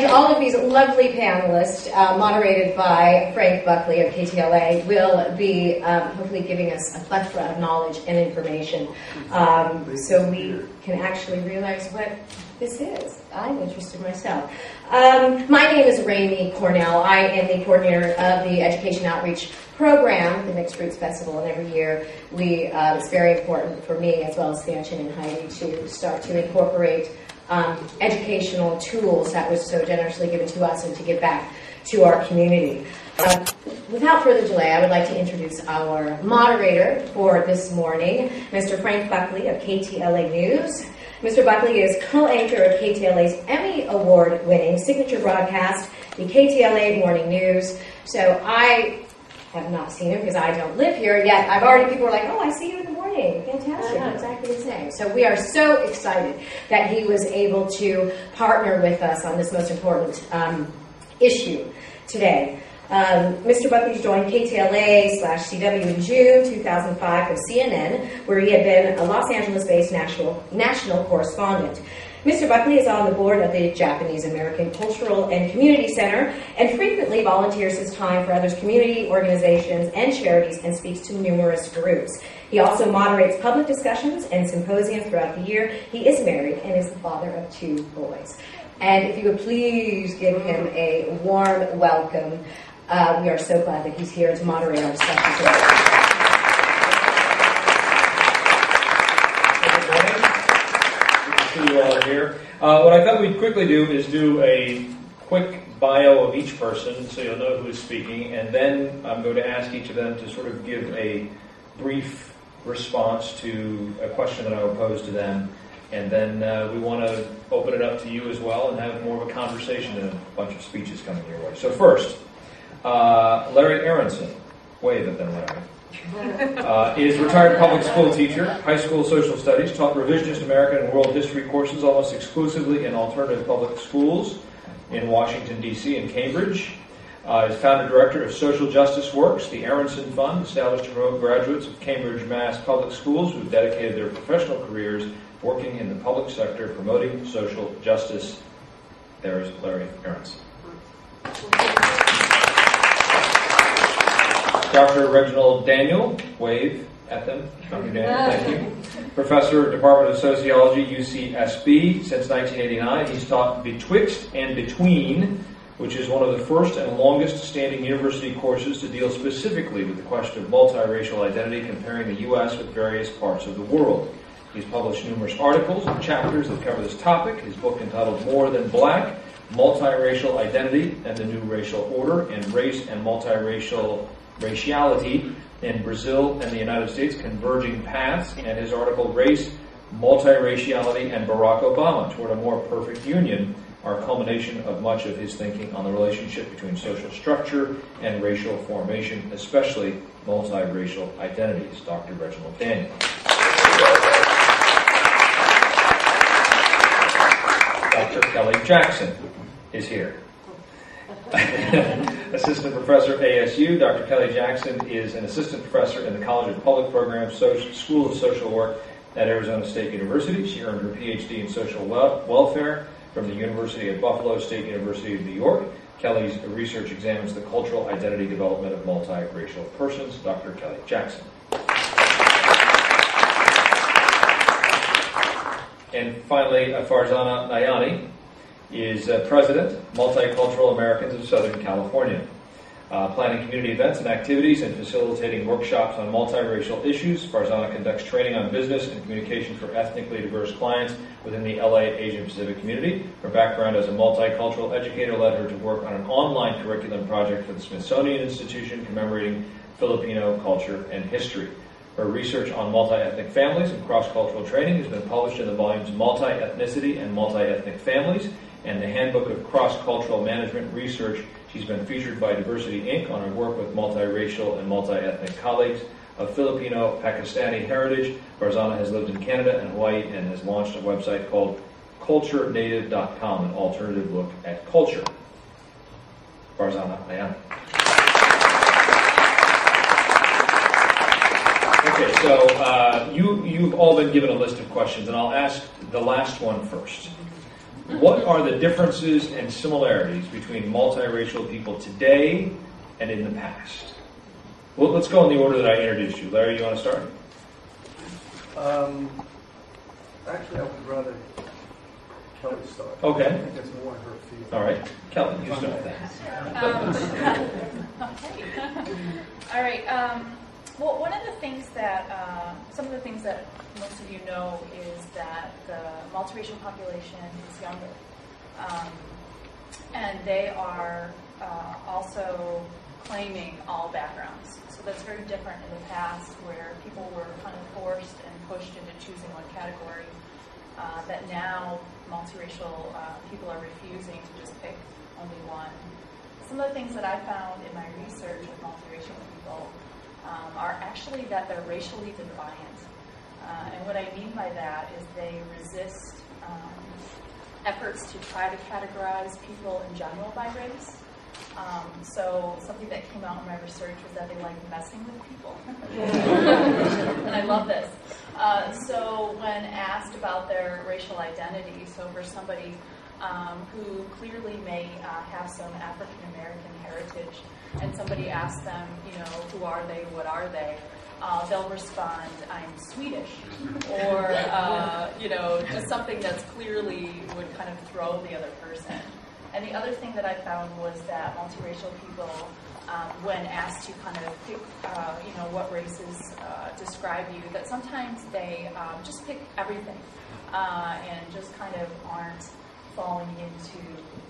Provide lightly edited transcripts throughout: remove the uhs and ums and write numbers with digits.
And all of these lovely panelists, moderated by Frank Buckley of KTLA, will be hopefully giving us a plethora of knowledge and information so we can actually realize what this is. I'm interested myself. My name is Raimi Cornell. I am the coordinator of the Education Outreach Program, the Mixed Fruits Festival, and every year it's very important for me, as well as Stanchion and Heidi, to start to incorporate educational tools that was so generously given to us and to give back to our community. Without further delay, I would like to introduce our moderator for this morning, Mr. Frank Buckley of KTLA News. Mr. Buckley is co-anchor of KTLA's Emmy Award-winning signature broadcast, the KTLA Morning News. So I have not seen him because I don't live here yet. People are like, oh, I see you in the morning. Fantastic. Exactly the same. So we are so excited that he was able to partner with us on this most important issue today. Mr. Buckley joined KTLA/CW in June 2005 from CNN, where he had been a Los Angeles-based national correspondent. Mr. Buckley is on the board of the Japanese American Cultural and Community Center and frequently volunteers his time for others' community organizations and charities and speaks to numerous groups. He also moderates public discussions and symposiums throughout the year. He is married and is the father of 2 boys. And if you would please give him a warm welcome. We are so glad that he's here to moderate our discussion today. Good morning. Good to see you all here. What I thought we'd quickly do is do a quick bio of each person so you'll know who is speaking, and then I'm going to ask each of them to sort of give a brief response to a question that I will pose to them. And then we want to open it up to you as well and have more of a conversation and a bunch of speeches coming your way. So first, Larry Aronson, wave at them, Larry, is retired public school teacher, high school social studies, taught revisionist American and world history courses almost exclusively in alternative public schools in Washington, D.C. and Cambridge. Is founder director of Social Justice Works, the Aronson Fund, established to promote graduates of Cambridge, Mass. Public schools who have dedicated their professional careers working in the public sector promoting social justice. There's Larry Aronson. Dr. Reginald Daniel, wave at them. Dr. Daniel, thank you. Professor, Department of Sociology, UCSB. Since 1989, he's taught Betwixt and Between, which is one of the first and longest standing university courses to deal specifically with the question of multiracial identity, comparing the U.S. with various parts of the world. He's published numerous articles and chapters that cover this topic. His book entitled More Than Black, Multiracial Identity and the New Racial Order, and Race and Raciality in Brazil and the United States, Converging Paths, and his article Race, Multiraciality, and Barack Obama Toward a More Perfect Union are a culmination of much of his thinking on the relationship between social structure and racial formation, especially multiracial identities. Dr. Reginald Daniel. Dr. Kelly Jackson is here. Assistant Professor at ASU, Dr. Kelly Jackson is an assistant professor in the College of Public Programs School of Social Work at Arizona State University. She earned her PhD in social welfare from the University of Buffalo State University of New York. Kelly's research examines the cultural identity development of multiracial persons. Dr. Kelly Jackson. And finally, Farzana Nayani is President, Multicultural Americans of Southern California. Planning community events and activities and facilitating workshops on multiracial issues. Farzana conducts training on business and communication for ethnically diverse clients within the LA Asian Pacific community. Her background as a multicultural educator led her to work on an online curriculum project for the Smithsonian Institution commemorating Filipino culture and history. Her research on multi-ethnic families and cross-cultural training has been published in the volumes Multi-Ethnicity and Multi-Ethnic Families and the Handbook of Cross-Cultural Management Research. She's been featured by Diversity Inc. on her work with multiracial and multi-ethnic colleagues of Filipino Pakistani heritage. Farzana has lived in Canada and Hawaii and has launched a website called culturenative.com, an alternative look at culture. Farzana Nayani. Okay, so you've all been given a list of questions, and I'll ask the last one first. What are the differences and similarities between multiracial people today and in the past? Well, let's go in the order that I introduced you. Larry, you want to start? Actually, I would rather Kelly start. Okay. I think it's more her field. All right. Kelly, you start. All right. Well, one of the things that, some of the things that most of you know is that the multiracial population is younger. And they are also claiming all backgrounds. So that's very different in the past where people were kind of forced and pushed into choosing one category. That now multiracial people are refusing to just pick only one. Some of the things that I found in my research with multiracial people are actually that they're racially defiant. And what I mean by that is they resist efforts to try to categorize people in general by race. So something that came out in my research was that they like messing with people. And I love this. So when asked about their racial identity, so for somebody who clearly may have some African American heritage, and somebody asks them, you know, who are they, what are they? They'll respond, I'm Swedish, or, you know, just something that's clearly would kind of throw the other person. And the other thing that I found was that multiracial people, when asked to kind of pick, you know, what races describe you, that sometimes they just pick everything and just kind of aren't falling into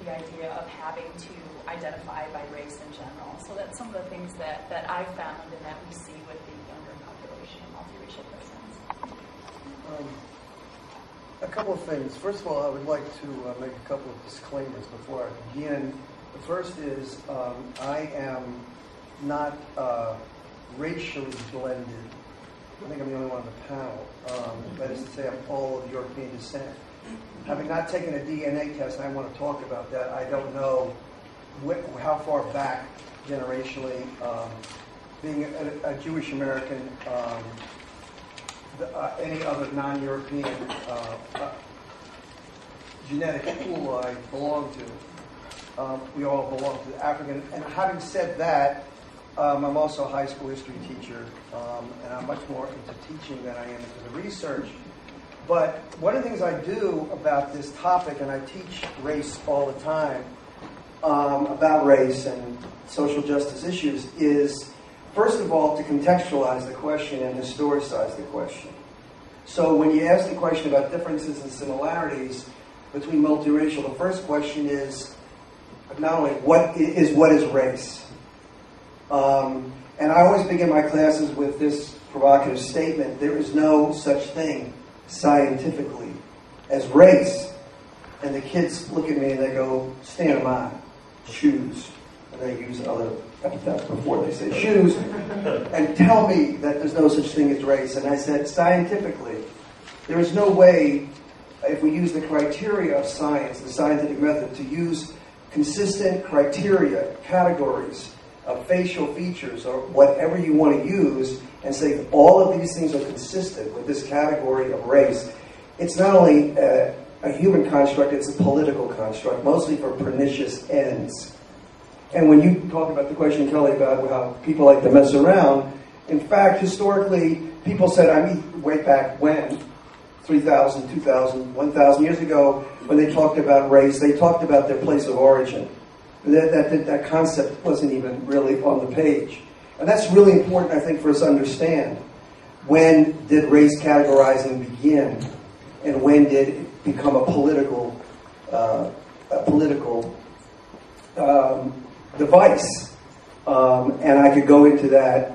the idea of having to identify by race in general. So that's some of the things that I found and that we see with the younger population of multiracial persons. A couple of things. First of all, I would like to make a couple of disclaimers before I begin. The first is I am not racially blended. I think I'm the only one on the panel. That is to say, I'm all of European descent. Having not taken a DNA test, and I want to talk about that, I don't know how far back generationally, being a Jewish American, any other non-European genetic pool I belong to. We all belong to the African. And having said that, I'm also a high school history teacher, and I'm much more into teaching than I am into the research. But one of the things I do about this topic, and I teach race all the time, about race and social justice issues, is first of all to contextualize the question and historicize the question. So when you ask the question about differences and similarities between multiracial, the first question is not only what is race? And I always begin my classes with this provocative statement: there is no such thing scientifically as race. And the kids look at me and they go, stand them on, shoes. And they use other epithets before they say shoes. And tell me that there's no such thing as race. And I said, scientifically, there is no way, if we use the criteria of science, the scientific method, to use consistent criteria, categories of facial features, or whatever you want to use, and say all of these things are consistent with this category of race. It's not only a human construct, it's a political construct, mostly for pernicious ends. And when you talk about the question, Kelly, about how people like to mess around, in fact, historically, people said, I mean, way back when, 3,000, 2,000, 1,000 years ago, when they talked about race, they talked about their place of origin. That concept wasn't even really on the page. And that's really important, I think, for us to understand. When did race categorizing begin? And when did it become a political device? And I could go into that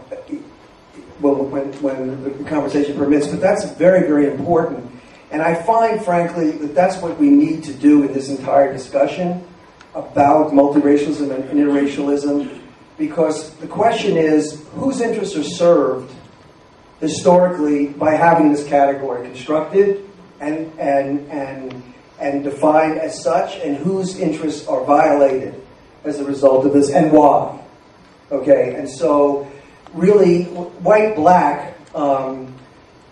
when the conversation permits, but that's very, very important. And I find, frankly, that that's what we need to do in this entire discussion about multiracialism and interracialism, because the question is, whose interests are served historically by having this category constructed and defined as such, and whose interests are violated as a result of this, and why? Okay, and so really, white, black, and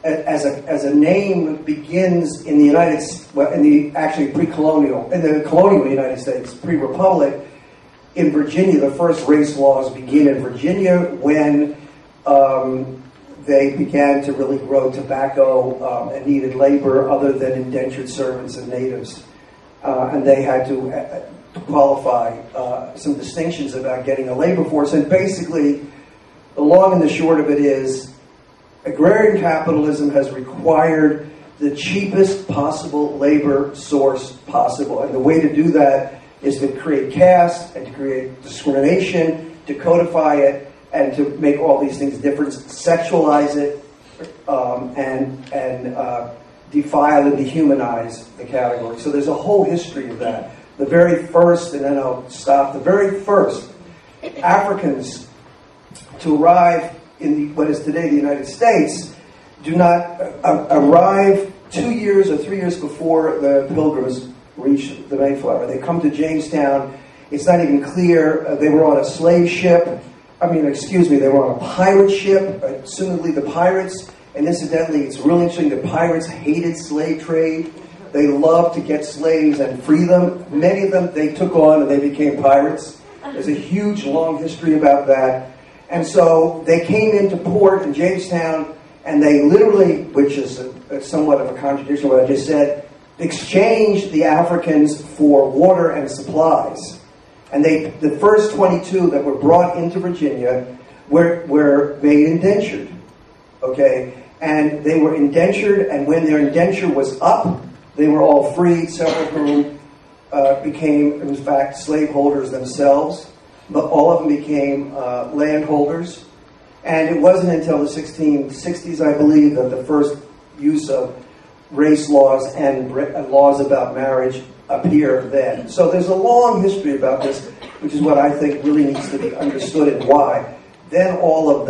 as a name begins in the United well, in the actually pre-colonial, in the colonial United States, pre-republic. In Virginia, the first race laws begin in Virginia when they began to really grow tobacco and needed labor other than indentured servants and natives. And they had to qualify some distinctions about getting a labor force. And basically, the long and the short of it is, agrarian capitalism has required the cheapest possible labor source possible. And the way to do that is to create caste and to create discrimination, to codify it, and to make all these things different, sexualize it, and defile and dehumanize the category. So there's a whole history of that. The very first, and then I'll stop, the very first Africans to arrive in what is today the United States do not arrive 2 years or 3 years before the Pilgrims reach the Mayflower. They come to Jamestown. It's not even clear. They were on a slave ship. They were on a pirate ship, assumedly the pirates. And incidentally, it's really interesting, the pirates hated slave trade. They loved to get slaves and free them. Many of them they took on and they became pirates. There's a huge, long history about that. And so they came into port in Jamestown, and they literally, which is somewhat of a contradiction to what I just said, exchanged the Africans for water and supplies. And the first 22 that were brought into Virginia were made indentured. Okay? And they were indentured, and when their indenture was up, they were all freed, several of whom became, in fact, slaveholders themselves. But all of them became landholders. And it wasn't until the 1660s, I believe, that the first use of race laws and laws about marriage appear then. So there's a long history about this, which is what I think really needs to be understood and why. Then all of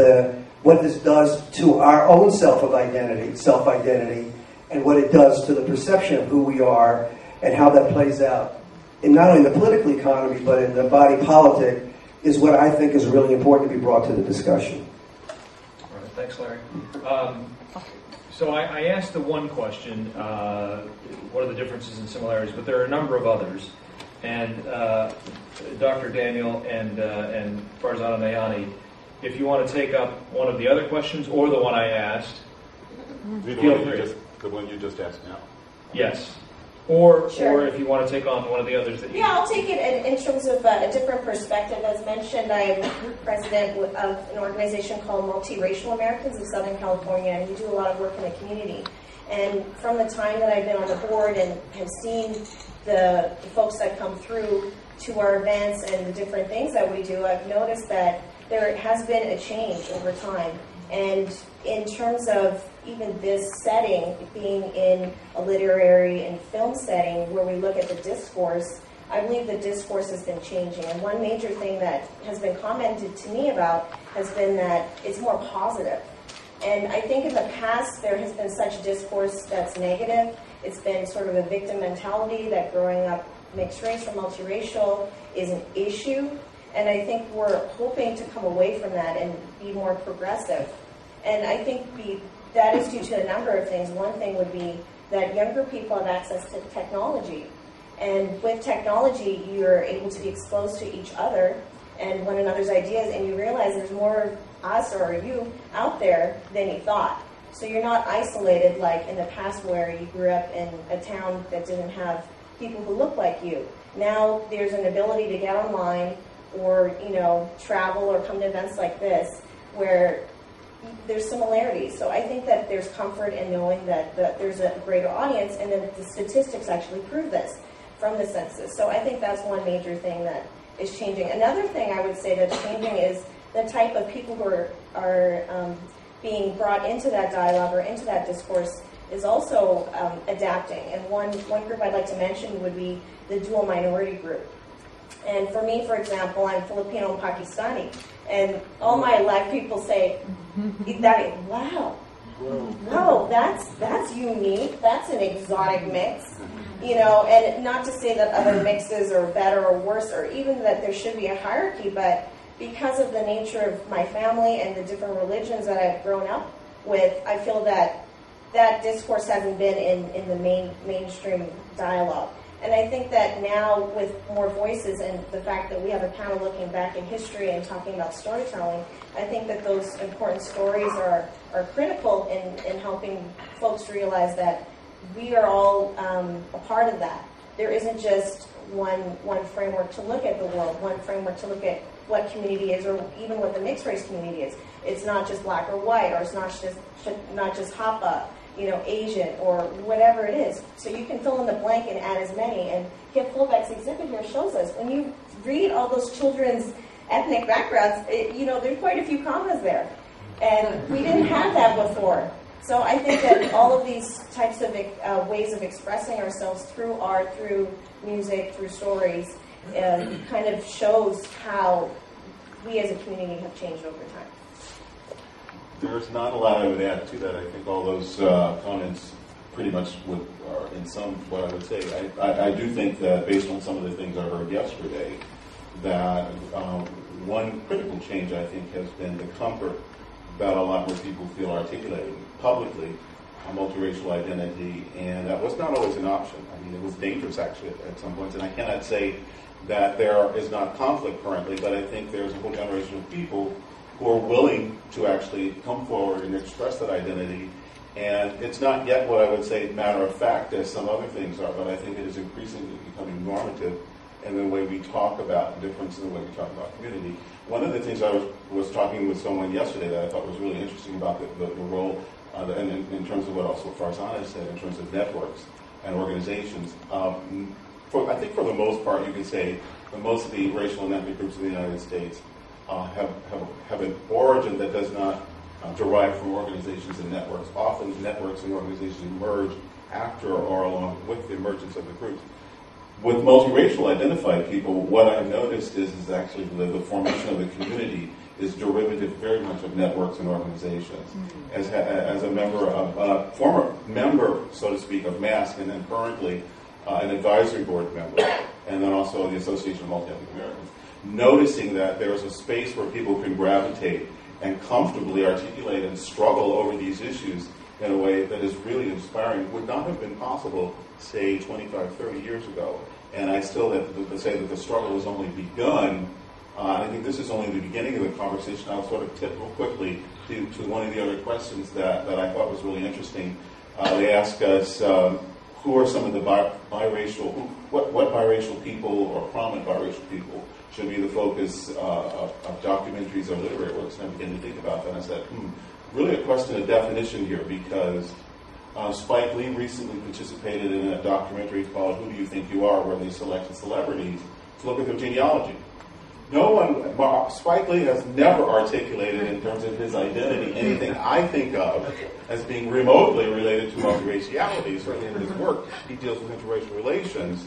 what this does to our own self-identity, and what it does to the perception of who we are, and how that plays out in not only the political economy, but in the body politic, is what I think is really important to be brought to the discussion. All right, thanks, Larry. So I asked the one question, what are the differences and similarities, but there are a number of others. And Dr. Daniel and Farzana Nayani, if you want to take up one of the other questions or the one I asked, feel free. The one you just asked now? Yes. Or Sure. if you want to take on one of the others that you... Yeah, I'll take it in terms of a different perspective. As mentioned, I am president of an organization called Multiracial Americans of Southern California, and we do a lot of work in the community. And from the time that I've been on the board and have seen the folks that come through to our events and the different things that we do, I've noticed that there has been a change over time. And in terms of even this setting, being in a literary and film setting where we look at the discourse, I believe the discourse has been changing. And one major thing that has been commented to me about has been that it's more positive. And I think in the past there has been such discourse that's negative. It's been sort of a victim mentality that growing up mixed race or multiracial is an issue. And I think we're hoping to come away from that and be more progressive. And I think that is due to a number of things. One thing would be that younger people have access to technology. And with technology, you're able to be exposed to each other and one another's ideas, and you realize there's more of us or you out there than you thought. So you're not isolated like in the past where you grew up in a town that didn't have people who look like you. Now there's an ability to get online or, travel or come to events like this where there's similarities. So I think that there's comfort in knowing that there's a greater audience, and then the statistics actually prove this from the census. So I think that's one major thing that is changing. Another thing I would say that's changing is the type of people who are being brought into that dialogue or into that discourse is also adapting. And one group I'd like to mention would be the dual minority group. And for me, for example, I'm Filipino and Pakistani. And all my life people say, wow, that's unique. That's an exotic mix. And not to say that other mixes are better or worse, or even that there should be a hierarchy, but because of the nature of my family and the different religions that I've grown up with, I feel that that discourse hasn't been in the mainstream dialogue. And I think that now with more voices and the fact that we have a panel looking back in history and talking about storytelling, I think that those important stories are critical in helping folks realize that we are all a part of that. There isn't just one framework to look at the world, one framework to look at what community is, or even what the mixed race community is. It's not just black or white, or it's not just Hapa, Asian, or whatever it is. So you can fill in the blank and add as many. And Kip Fulbeck's exhibit here shows us, when you read all those children's ethnic backgrounds, there's quite a few commas there. And we didn't have that before. So I think that all of these types of ways of expressing ourselves through art, through music, through stories, kind of shows how we as a community have changed over time. There's not a lot I would add to that. I think all those comments pretty much are in sum what I would say. I do think that based on some of the things I heard yesterday, that one critical change I think has been the comfort that a lot more people feel articulating publicly a multiracial identity, and that was not always an option. I mean, it was dangerous actually at some points, and I cannot say that there is not conflict currently, but I think there's a whole generation of people who are willing to actually come forward and express that identity. And it's not yet what I would say matter of fact, as some other things are, but I think it is increasingly becoming normative in the way we talk about difference, in the way we talk about community. One of the things I was talking with someone yesterday that I thought was really interesting about the role, and in terms of what also Farzana said, in terms of networks and organizations. I think for the most part, you can say that most of the racial and ethnic groups in the United States have an origin that does not derive from organizations and networks. Often networks and organizations emerge after or along with the emergence of the groups. With multiracial identified people, what I've noticed is actually the formation of the community is derivative very much of networks and organizations. As a member of, former member, so to speak, of MASC, and then currently an advisory board member, and then also the Association of Multi-Ethnic Americans, noticing that there is a space where people can gravitate and comfortably articulate and struggle over these issues in a way that is really inspiring would not have been possible, say, 25, 30 years ago. And I still have to say that the struggle has only begun. I think this is only the beginning of the conversation. I'll sort of tip real quickly to one of the other questions that I thought was really interesting. They ask us, who are some of the biracial, what biracial people or prominent biracial people should be the focus of documentaries or literary works? And I began to think about that, and I said, really a question of definition here, because Spike Lee recently participated in a documentary called Who Do You Think You Are, where they selected celebrities to look at their genealogy. Spike Lee has never articulated in terms of his identity anything I think of as being remotely related to multiraciality. Certainly in his work, he deals with interracial relations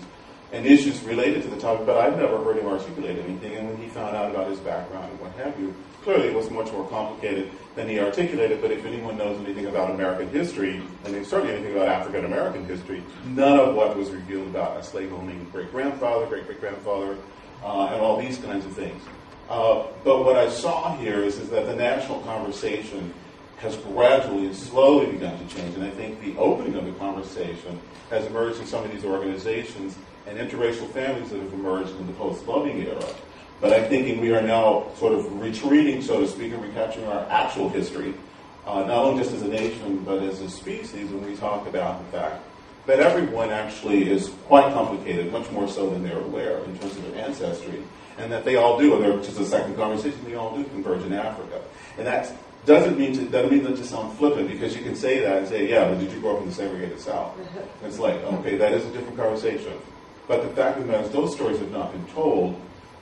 and issues related to the topic, but I've never heard him articulate anything. And when he found out about his background and what have you, clearly it was much more complicated than he articulated. But if anyone knows anything about American history, and certainly anything about African American history, none of what was revealed about a slave-owning great-grandfather, great-great-grandfather, and all these kinds of things. But what I saw here is that the national conversation has gradually and slowly begun to change. And I think the opening of the conversation has emerged in some of these organizations and interracial families that have emerged in the post-Loving era. But I'm thinking we are now sort of retreating, so to speak, and recapturing our actual history, not only just as a nation, but as a species, when we talk about the fact that everyone actually is quite complicated, much more so than they're aware in terms of their ancestry, and that they all do, and they're just a second conversation, they all do converge in Africa. And that doesn't mean to sound flippant, because you can say that and say, yeah, but did you grow up in the segregated South? It's like, okay, that is a different conversation. But the fact of the matter is, those stories have not been told.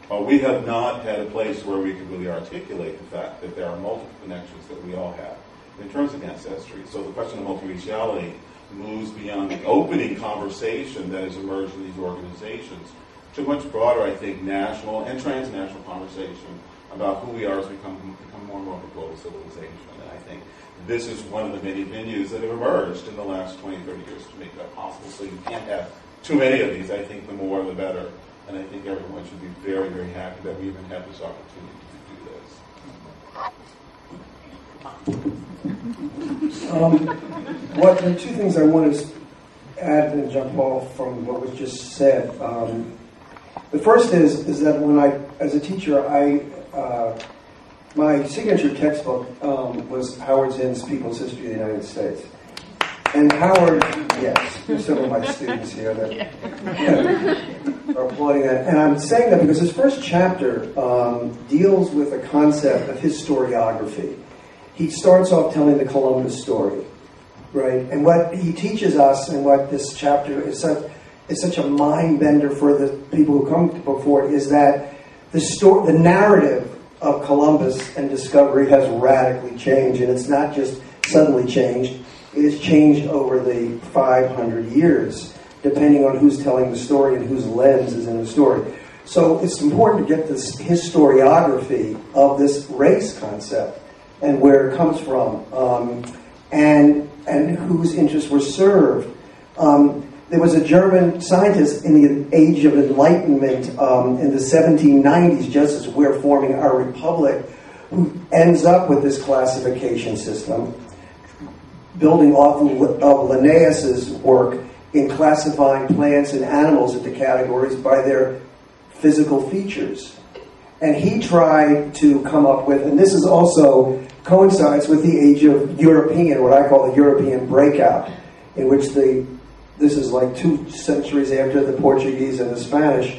We have not had a place where we could really articulate the fact that there are multiple connections that we all have in terms of ancestry. So the question of multiraciality moves beyond the opening conversation that has emerged in these organizations to much broader, I think, national and transnational conversation about who we are as we become more and more of a global civilization. And I think this is one of the many venues that have emerged in the last 20, 30 years to make that possible. So you can't have too many of these. I think the more the better. And I think everyone should be very, very happy that we even have this opportunity to do this. What the two things I want to add and jump off from what was just said. The first is that when as a teacher, my signature textbook was Howard Zinn's People's History of the United States. And Howard, yes, there's some of my students here that are applauding that. And I'm saying that because his first chapter deals with a concept of historiography. He starts off telling the Columbus story, right? And what he teaches us, and what this chapter is such a mind bender for the people who come before it, is that the narrative of Columbus and discovery has radically changed, and it's not just suddenly changed. It has changed over the 500 years, depending on who's telling the story and whose lens is in the story. So it's important to get this historiography of this race concept and where it comes from, and whose interests were served. There was a German scientist in the Age of Enlightenment in the 1790s, just as we're forming our republic, who ends up with this classification system, building off of Linnaeus's work in classifying plants and animals into categories by their physical features. And he tried to come up with, and this is also coincides with the age of European, what I call the European breakout, in which this is like 2 centuries after the Portuguese and the Spanish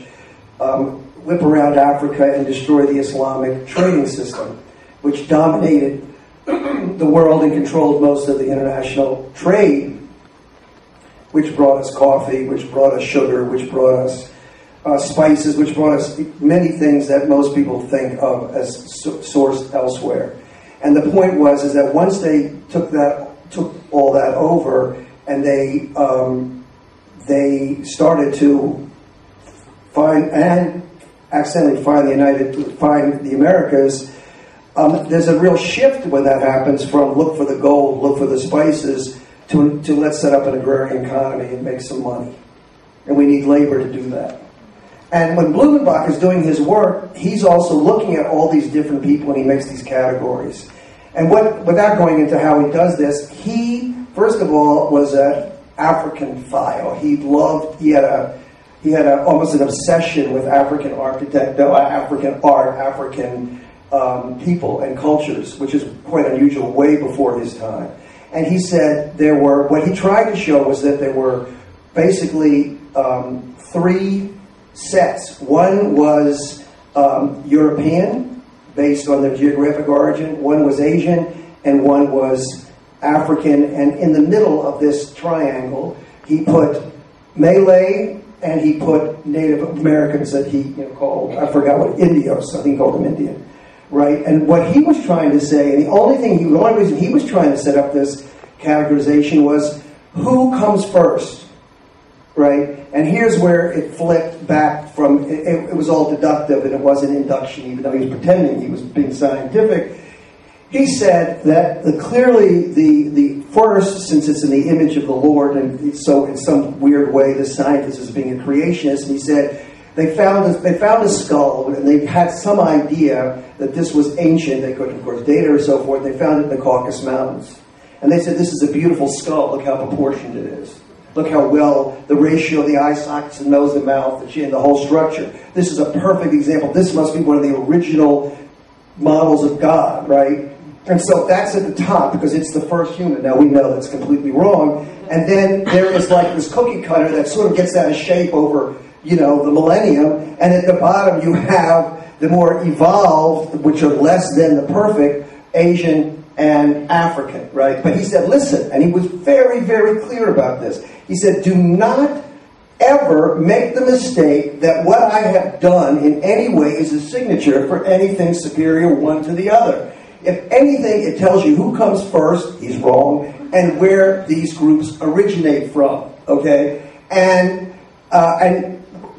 whip around Africa and destroy the Islamic trading system, which dominated the world and controlled most of the international trade, which brought us coffee, which brought us sugar, which brought us spices, which brought us many things that most people think of as sourced elsewhere. And the point is that once they took all that over, and they started to find and accidentally find the Americas. There's a real shift when that happens from look for the gold, look for the spices, to let's set up an agrarian economy and make some money. And we need labor to do that. And when Blumenbach is doing his work, he's also looking at all these different people, and he makes these categories. And without going into how he does this, he, first of all, was an African-phile. He had almost an obsession with African African art, African people and cultures, which is quite unusual, way before his time. And he said what he tried to show was that there were basically 3 sets. One was European, based on their geographic origin. One was Asian, and one was African. And in the middle of this triangle, he put Malay, and he put Native Americans that he called, I forgot what, Indios. I think he called them Indian. Right? And what he was trying to say, and the only reason he was trying to set up this categorization was who comes first, right? And here's where it flipped back from, it was all deductive and it wasn't induction, even though he was pretending he was being scientific. He said that clearly the first, since it's in the image of the Lord, and so in some weird way the scientist is being a creationist, and he said, They found a skull, and they had some idea that this was ancient. They couldn't, of course, date it or so forth. They found it in the Caucasus Mountains. And they said, this is a beautiful skull. Look how proportioned it is. Look how well the ratio of the eye sockets, the nose, the mouth, the chin, the whole structure. This is a perfect example. This must be one of the original models of God, right? And so that's at the top because it's the first human. Now we know that's completely wrong. And then there is like this cookie cutter that sort of gets out of shape over the millennium, and at the bottom you have the more evolved, which are less than the perfect, Asian and African, right? But he said, listen, and he was very, very clear about this. He said, do not ever make the mistake that what I have done in any way is a signature for anything superior one to the other. If anything, it tells you who comes first, he's wrong, and where these groups originate from, okay? And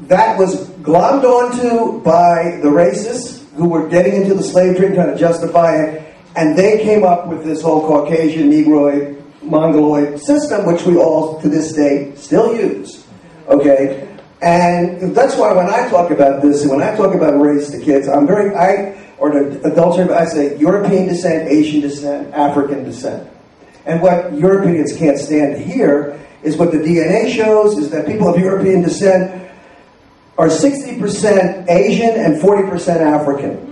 that was glommed onto by the racists who were getting into the slave trade, trying to justify it, and they came up with this whole Caucasian, Negroid, Mongoloid system, which we all, to this day, still use, okay? And that's why when I talk about this, and when I talk about race to kids, or to adults, I say European descent, Asian descent, African descent, And what Europeans can't stand to hear is what the DNA shows is that people of European descent are 60% Asian and 40% African.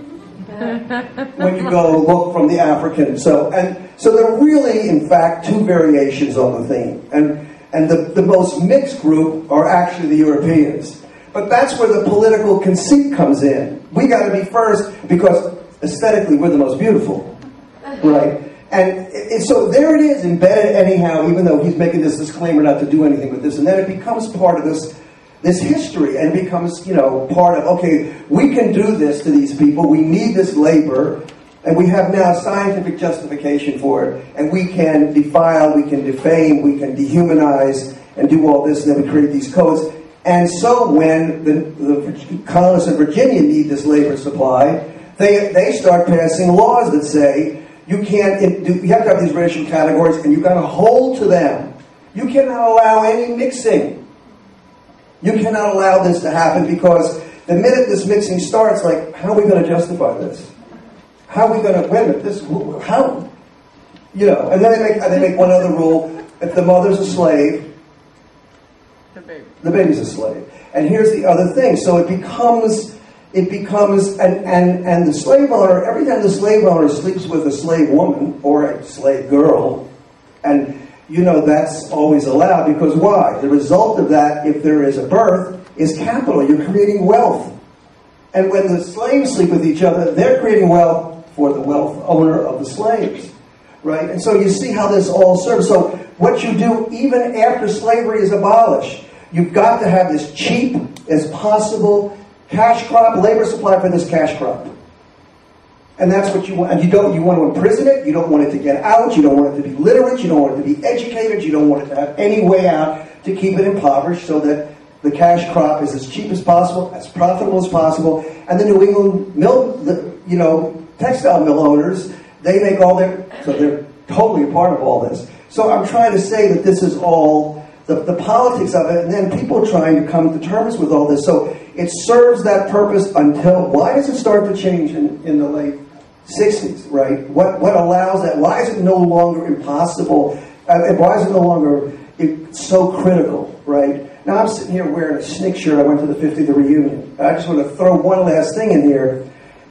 When you go look from the African. So there are really, in fact, two variations on the theme. And the most mixed group are actually the Europeans. But that's where the political conceit comes in. We got to be first because aesthetically we're the most beautiful. Right? And so there it is, embedded anyhow, even though he's making this disclaimer not to do anything with this. And then it becomes part of this history, and it becomes, part of, okay, we can do this to these people, we need this labor, and we have now scientific justification for it, and we can defile, we can defame, we can dehumanize, and do all this, and then we create these codes. And so when the colonists of Virginia need this labor supply, they start passing laws that say, you have to have these racial categories, and you've got to hold to them. You cannot allow any mixing. You cannot allow this to happen because the minute this mixing starts, like, how are we going to justify this? How are we going to, wait a minute, this, how? And then they make one other rule. If the mother's a slave, the baby's a slave. And here's the other thing. So it becomes, and the slave owner, every time the slave owner sleeps with a slave woman or a slave girl, and that's always allowed because why? The result of that, if there is a birth, is capital. You're creating wealth. And when the slaves sleep with each other, they're creating wealth for the wealth owner of the slaves. Right? And so you see how this all serves. So what you do, even after slavery is abolished, you've got to have this cheap as possible cash crop, labor supply for this cash crop. And that's what you want. And you want to imprison it. You don't want it to get out. You don't want it to be literate. You don't want it to be educated. You don't want it to have any way out to keep it impoverished so that the cash crop is as cheap as possible, as profitable as possible. And the New England textile mill owners, they make all so they're totally a part of all this. So I'm trying to say that this is all the politics of it, and then people trying to come to terms with all this. So it serves that purpose until, why does it start to change in the late 60s, right? What allows that? Why is it no longer impossible? Why is it no longer so critical, right? Now I'm sitting here wearing a SNCC shirt. I went to the 50th reunion. I just want to throw one last thing in here.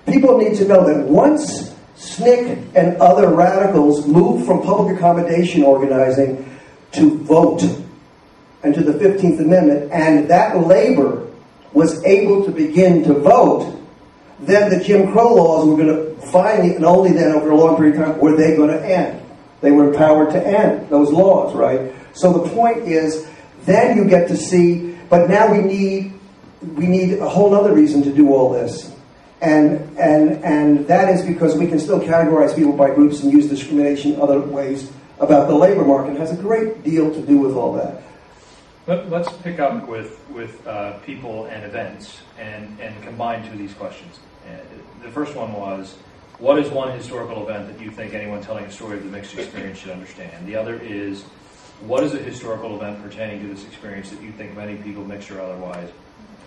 People need to know that once SNCC and other radicals moved from public accommodation organizing to vote and to the 15th Amendment, and that labor was able to begin to vote, then the Jim Crow laws were going to finally, and only then over a long period of time, were they going to end. They were empowered to end those laws, right? So the point is, then you get to see, but now we need a whole other reason to do all this. And that is because we can still categorize people by groups and use discrimination in other ways about the labor market. It has a great deal to do with all that. Let's pick up with people and events and combine two of these questions. The first one was, what is one historical event that you think anyone telling a story of the mixed experience should understand? The other is, what is a historical event pertaining to this experience that you think many people, mixed or otherwise,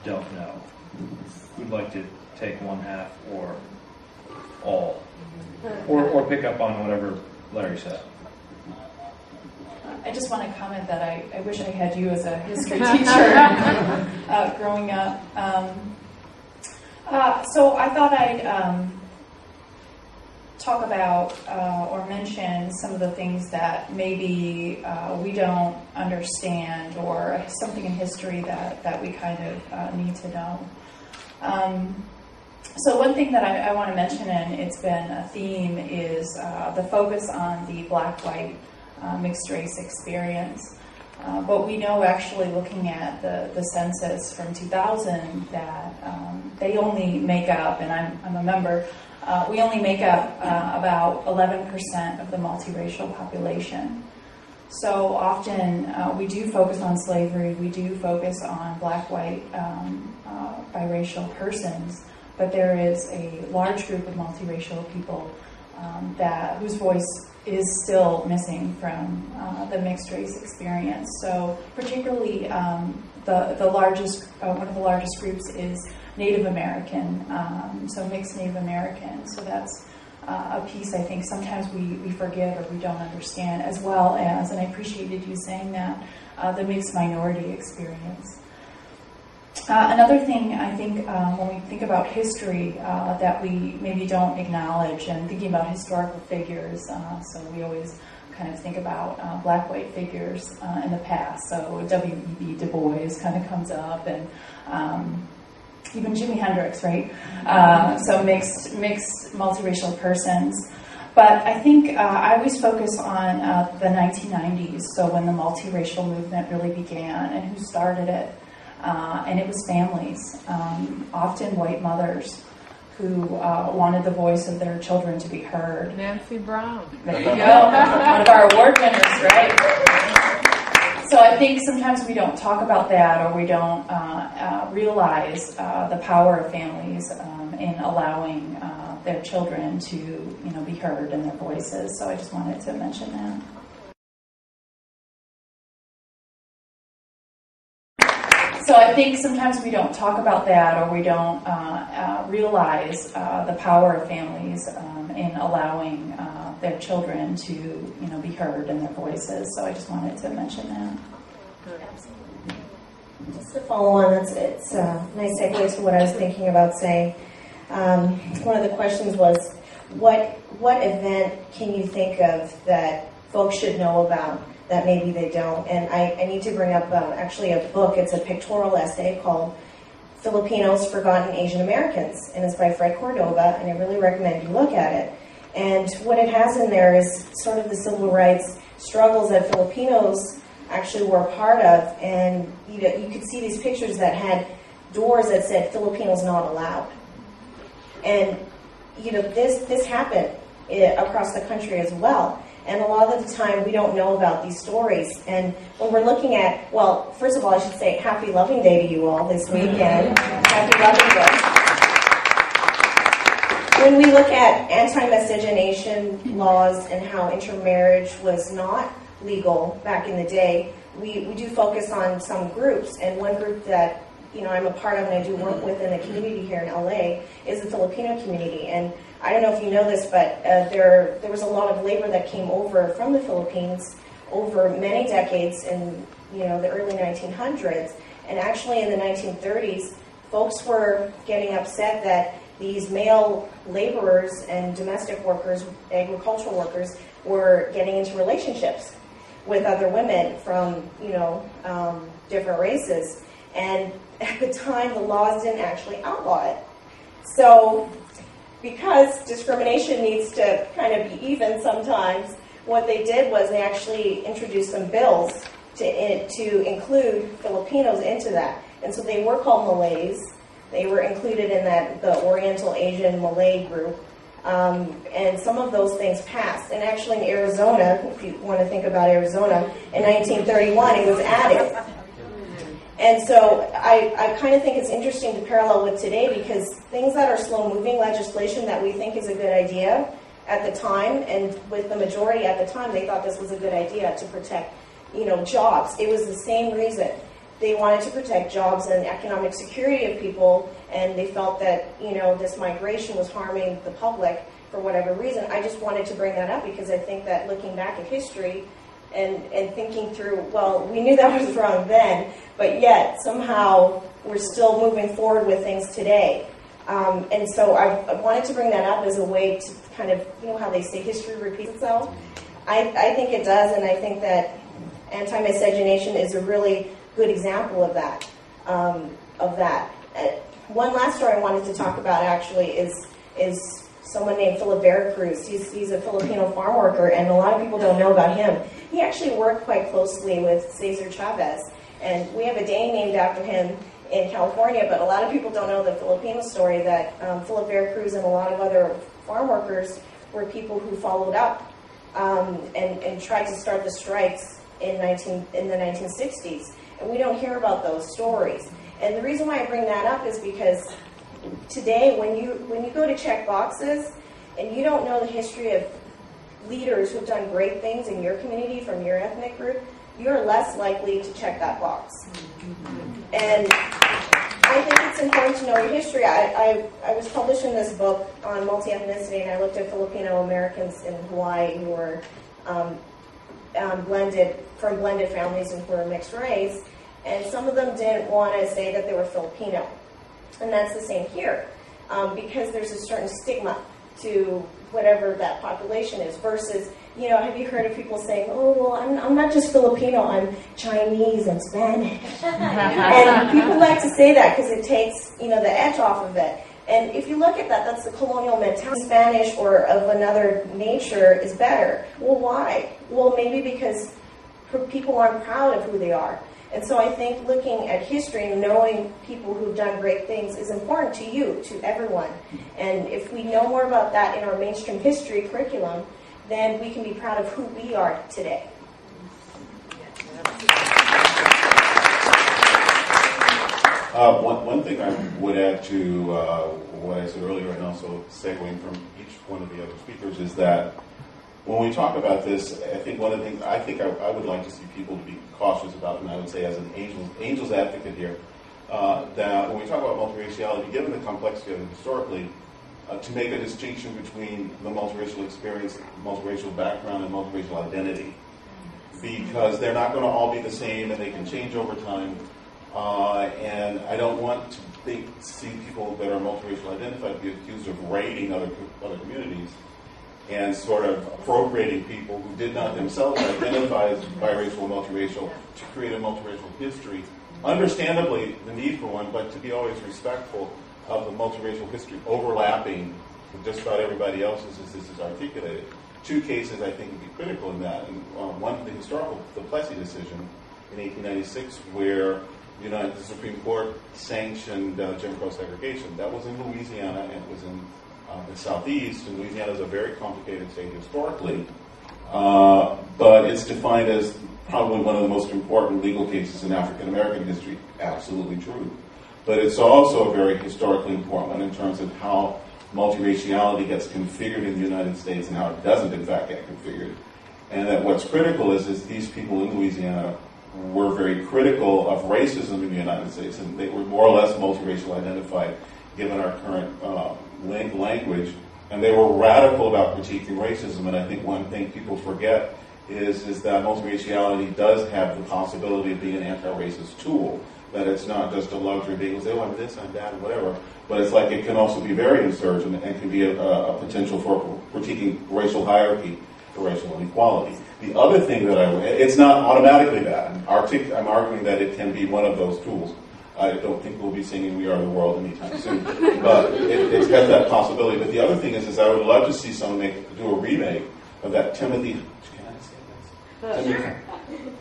don't know? Who'd like to take one half or all? Or pick up on whatever Larry said. I just want to comment that I wish I had you as a history teacher growing up. So I thought I'd talk about or mention some of the things that maybe we don't understand, or something in history that we kind of need to know. So one thing that I want to mention, and it's been a theme, is the focus on the black-white mixed race experience. But we know, actually, looking at the census from 2000, that they only make up, and I'm a member, we only make up about 11% of the multiracial population. So often we do focus on slavery, we do focus on black, white, biracial persons, but there is a large group of multiracial people whose voice is still missing from the mixed race experience. So particularly the largest, one of the largest groups is Native American, so mixed Native American. So that's a piece I think sometimes we forget or we don't understand, as well as, and I appreciated you saying that, the mixed minority experience. Another thing I think when we think about history that we maybe don't acknowledge, and thinking about historical figures, so we always kind of think about black-white figures in the past, so W.E.B. Du Bois kind of comes up, and even Jimi Hendrix, right? So mixed multiracial persons. But I think I always focus on the 1990s, so when the multiracial movement really began, and who started it. And it was families, often white mothers, who wanted the voice of their children to be heard. Nancy Brown. There you go. One of our award winners, right? So I think sometimes we don't talk about that, or we don't realize the power of families in allowing their children to, be heard in their voices. So I just wanted to mention that. So I think sometimes we don't talk about that, or we don't realize the power of families in allowing their children to, be heard in their voices. So I just wanted to mention that. Just to follow on, it's a nice segue to what I was thinking about saying. One of the questions was, what event can you think of that folks should know about that maybe they don't? And I need to bring up actually a book. It's a pictorial essay called Filipinos, Forgotten Asian Americans, and it's by Fred Cordova, and I really recommend you look at it. And what it has in there is sort of the civil rights struggles that Filipinos actually were a part of, and you could see these pictures that had doors that said Filipinos not allowed. And this happened across the country as well. And a lot of the time, we don't know about these stories. And when we're looking at, well, first of all, I should say Happy Loving Day to you all this weekend. Happy Loving Day. When we look at anti-miscegenation laws and how intermarriage was not legal back in the day, we do focus on some groups. And one group that I'm a part of and I do work with in the community here in LA is the Filipino community. And I don't know if you know this, but there was a lot of labor that came over from the Philippines over many decades in the early 1900s. And actually in the 1930s, folks were getting upset that these male laborers and domestic workers, agricultural workers, were getting into relationships with other women from different races. And at the time, the laws didn't actually outlaw it. So because discrimination needs to kind of be even sometimes, what they did was they actually introduced some bills to include Filipinos into that. And so they were called Malays. They were included in the Oriental Asian Malay group. And some of those things passed. And actually in Arizona, if you want to think about Arizona, in 1931 it was added. And so I kind of think it's interesting to parallel with today, because things that are slow-moving legislation that we think is a good idea at the time, and with the majority at the time, they thought this was a good idea to protect, jobs. It was the same reason. They wanted to protect jobs and economic security of people, and they felt that, this migration was harming the public for whatever reason. I just wanted to bring that up because I think that looking back at history, and thinking through, well, we knew that was wrong then, but yet somehow we're still moving forward with things today. And so I wanted to bring that up as a way to kind of, how they say history repeats itself. I think it does, and I think that anti-miscegenation is a really good example of that. One last story I wanted to talk about actually is someone named Philip Veracruz. He's a Filipino farm worker, and a lot of people don't know about him. He actually worked quite closely with Cesar Chavez, and we have a day named after him in California, but a lot of people don't know the Filipino story that Philip Veracruz and a lot of other farm workers were people who followed up and tried to start the strikes in the 1960s. And we don't hear about those stories. And the reason why I bring that up is because today, when you go to check boxes and you don't know the history of leaders who've done great things in your community from your ethnic group, you're less likely to check that box. And I think it's important to know your history. I was publishing this book on multi-ethnicity, and I looked at Filipino Americans in Hawaii who were blended families and who were mixed race, and some of them didn't want to say that they were Filipino. And that's the same here, because there's a certain stigma to whatever that population is versus, have you heard of people saying, oh, well, I'm not just Filipino, I'm Chinese and Spanish. And people like to say that because it takes, the edge off of it. And if you look at that, that's the colonial mentality. Spanish or of another nature is better. Well, why? Well, maybe because people aren't proud of who they are. And so I think looking at history and knowing people who've done great things is important to you, to everyone. And if we know more about that in our mainstream history curriculum, then we can be proud of who we are today. One thing I would add to what I said earlier, and also segueing from each one of the other speakers, is that when we talk about this, I think one of the things I would like to see people to be cautious about, and I would say as an angel's advocate here, that when we talk about multiraciality, given the complexity of it historically, to make a distinction between the multiracial experience, multiracial background, and multiracial identity, because they're not going to all be the same, and they can change over time. And I don't want to see people that are multiracial identified be accused of raiding other communities and sort of appropriating people who did not themselves identify as biracial or multiracial to create a multiracial history. Understandably, the need for one, but to be always respectful of the multiracial history overlapping with just about everybody else's as this is articulated. Two cases I think would be critical in that. And one, the Plessy decision in 1896, where the Supreme Court sanctioned Jim Crow segregation. That was in Louisiana, and it was in the Southeast, and Louisiana is a very complicated state historically, but it's defined as probably one of the most important legal cases in African American history. Absolutely true. But it's also a very historically important one in terms of how multiraciality gets configured in the United States and how it doesn't in fact get configured. And that what's critical is these people in Louisiana were very critical of racism in the United States, and they were more or less multiracial identified given our current language, and they were radical about critiquing racism. And I think one thing people forget is that multiraciality does have the possibility of being an anti-racist tool, that it's not just a luxury being able to say, oh, I'm this, I'm that, and whatever, but it's like it can also be very insurgent and can be a potential for critiquing racial hierarchy or racial inequality. The other thing that it's not automatically that. I'm arguing that it can be one of those tools. I don't think we'll be singing We Are the World anytime soon, but it's got that possibility. But the other thing is I would love to see someone do a remake of that Timothy, can I say this? Sure.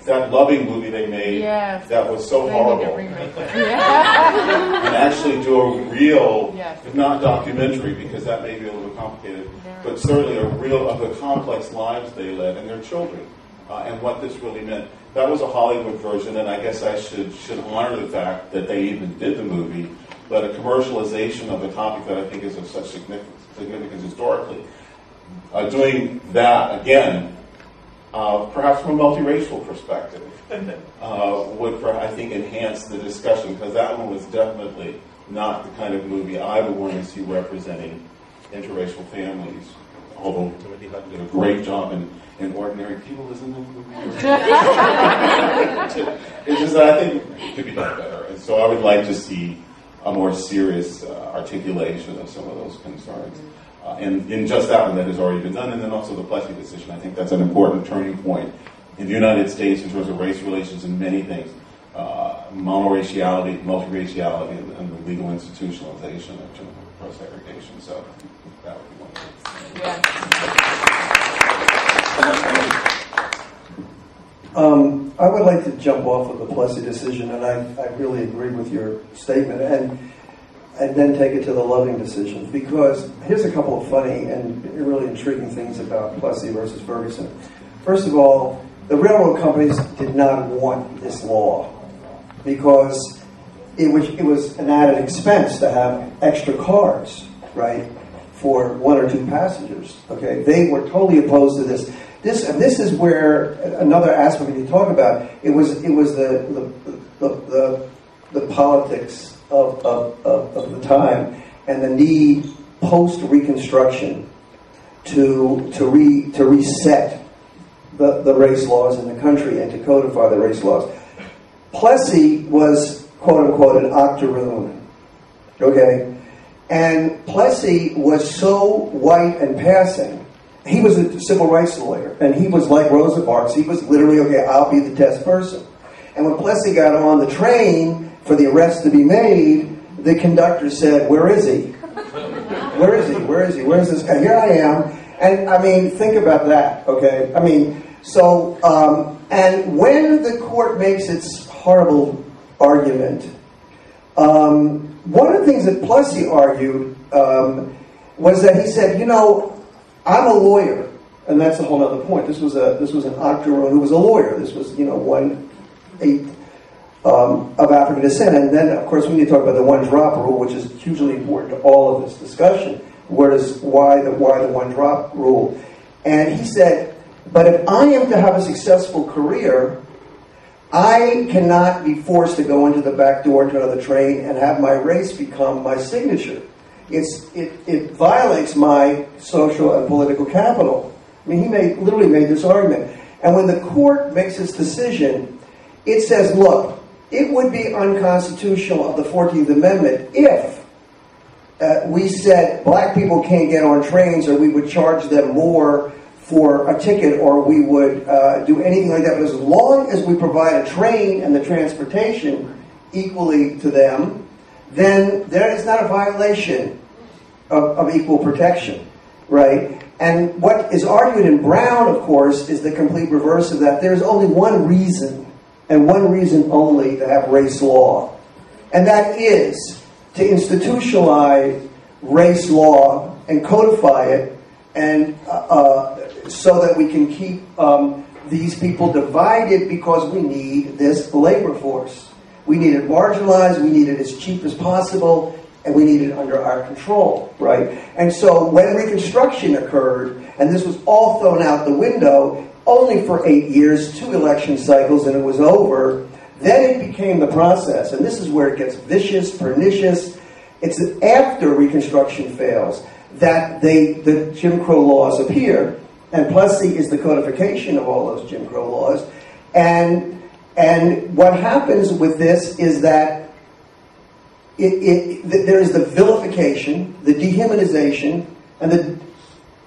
That Loving movie they made, that was so horrible. And actually do a real, if not documentary, because that may be a little bit complicated, but certainly a real of the complex lives they led and their children, and what this really meant. That was a Hollywood version, and I guess I should honor the fact that they even did the movie, but a commercialization of a topic that I think is of such significance historically. Doing that, again, perhaps from a multiracial perspective, would, I think, enhance the discussion, because that one was definitely not the kind of movie I would want to see representing interracial families, although Timothy Hutton did a great job in Ordinary People, isn't it? It's just that I think it could be done better. And so I would like to see a more serious articulation of some of those concerns. And in just that one that has already been done, and then also the Plessy decision. I think that's an important turning point in the United States in terms of race relations and many things. Monoraciality, multiraciality, and the legal institutionalization of Jim Crow segregation. So that would be one of those. I would like to jump off of the Plessy decision, and I really agree with your statement, and then take it to the Loving decision, because here's a couple of funny and really intriguing things about Plessy versus Ferguson. First of all, the railroad companies did not want this law because it was an added expense to have extra cars, right, for one or two passengers. Okay, they were totally opposed to this. This is where another aspect you talk about. It was the politics of the time and the need post-Reconstruction to reset the race laws in the country and to codify the race laws. Plessy was, quote-unquote, an octoroon, okay? And Plessy was so white and passing. He was a civil rights lawyer, and he was like Rosa Parks. He was literally, okay, I'll be the test person. And when Plessy got on the train for the arrest to be made, the conductor said, where is he? Where is he? Where is he? Where is this guy? Here I am. And, I mean, think about that, okay? I mean, so, and when the court makes its horrible argument, one of the things that Plessy argued was that he said, you know, I'm a lawyer, and that's a whole other point. This was an octoroon who was a lawyer. This was, you know, 1/8 of African descent. And then, of course, we need to talk about the one-drop rule, which is hugely important to all of this discussion. Why the one-drop rule? And he said, but if I am to have a successful career, I cannot be forced to go into the back door to another train and have my race become my signature. It violates my social and political capital. I mean, he literally made this argument. And when the court makes its decision, it says, look, it would be unconstitutional of the 14th Amendment if we said black people can't get on trains, or we would charge them more for a ticket, or we would do anything like that. But as long as we provide a train and the transportation equally to them, then there is not a violation of equal protection, right? And what is argued in Brown, of course, is the complete reverse of that. There's only one reason, and one reason only, to have race law. And that is to institutionalize race law and codify it, and so that we can keep these people divided, because we need this labor force. We need it marginalized, we need it as cheap as possible, and we need it under our control, right? And so when Reconstruction occurred, and this was all thrown out the window, only for 8 years, 2 election cycles, and it was over, then it became the process. And this is where it gets vicious, pernicious. It's after Reconstruction fails that the Jim Crow laws appear, and Plessy is the codification of all those Jim Crow laws. And what happens with this is that there is the vilification, the dehumanization, and the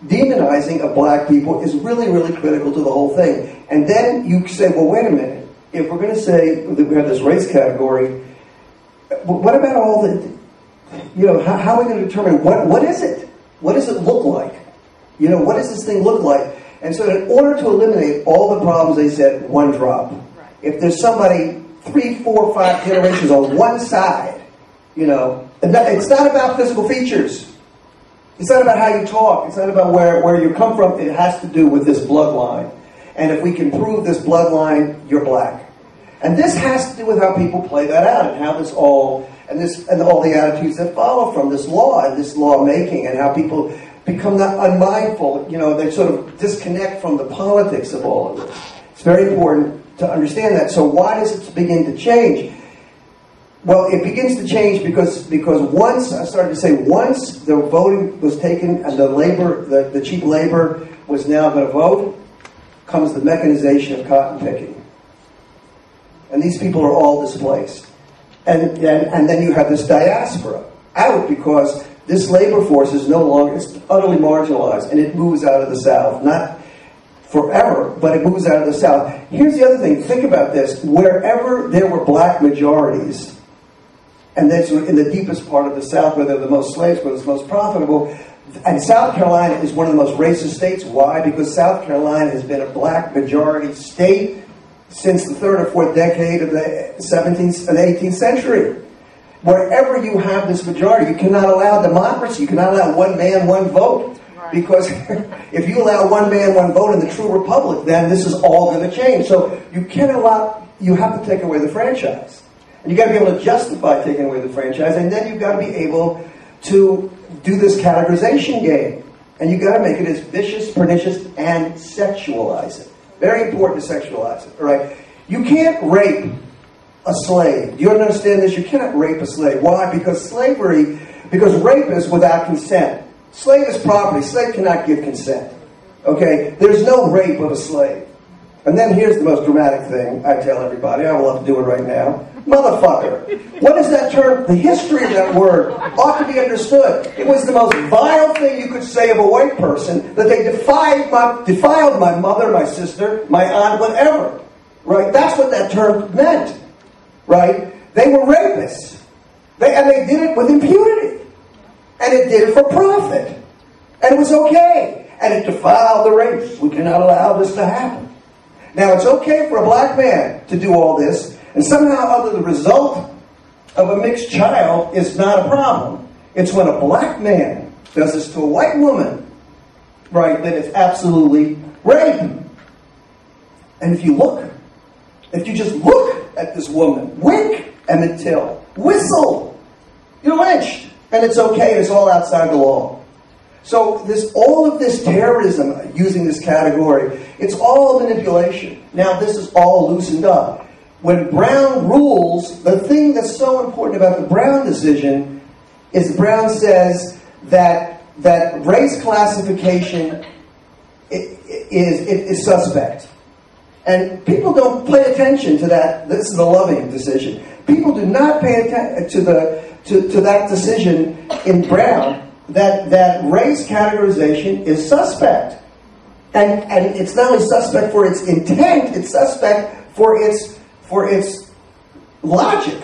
demonizing of black people is really, really critical to the whole thing. And then you say, well, wait a minute. If we're going to say that we have this race category, what about all the, you know, how are we going to determine what is it? What does it look like? You know, what does this thing look like? And so in order to eliminate all the problems, they said one drop. Right. If there's somebody 3, 4, 5 generations on one side, you know, it's not about physical features. It's not about how you talk. It's not about where you come from. It has to do with this bloodline. And if we can prove this bloodline, you're black. And this has to do with how people play that out, and how this all, and all the attitudes that follow from this law and this lawmaking, and how people become not unmindful. You know, they sort of disconnect from the politics of all of this. It's very important to understand that. So why does it begin to change? Well, it begins to change because once, I started to say, once the voting was taken and the cheap labor was now going to vote, comes the mechanization of cotton picking. And these people are all displaced. And then you have this diaspora out, because this labor force is no longer, it's utterly marginalized, and it moves out of the South. Not forever, but it moves out of the South. Here's the other thing, think about this. Wherever there were black majorities, and that's in the deepest part of the South, where there are the most slaves, where it's most profitable. And South Carolina is one of the most racist states. Why? Because South Carolina has been a black majority state since the 3rd or 4th decade of the 17th and 18th century. Wherever you have this majority, you cannot allow democracy. You cannot allow one man, one vote. Right. Because if you allow one man, one vote in the true republic, then this is all going to change. So you have to take away the franchise. And you've got to be able to justify taking away the franchise, and then you've got to be able to do this categorization game. And you've got to make it as vicious, pernicious, and sexualize it. Very important to sexualize it, all right? You can't rape a slave. Do you understand this? You cannot rape a slave. Why? Because rape is without consent. Slave is property. Slave cannot give consent. Okay? There's no rape of a slave. And then here's the most dramatic thing I tell everybody. I will have to do it right now. Motherfucker. What is that term? The history of that word ought to be understood. It was the most vile thing you could say of a white person, that they defiled my mother, my sister, my aunt, whatever. Right? That's what that term meant. Right? They were rapists. And they did it with impunity. And it did it for profit. And it was okay. And it defiled the race. We cannot allow this to happen. Now, it's okay for a black man to do all this, and somehow or other the result of a mixed child is not a problem. It's when a black man does this to a white woman, right, that it's absolutely rape. And if you just look at this woman, wink, Emmett Till, whistle, you're lynched. And it's okay, it's all outside the law. So all of this terrorism, using this category, it's all manipulation. Now this is all loosened up. When Brown rules, the thing that's so important about the Brown decision is Brown says that race classification is suspect. And people don't pay attention to that. This is a Loving decision. People do not pay attention to that decision in Brown. That race categorization is suspect. And it's not only suspect for its intent, it's suspect for its logic.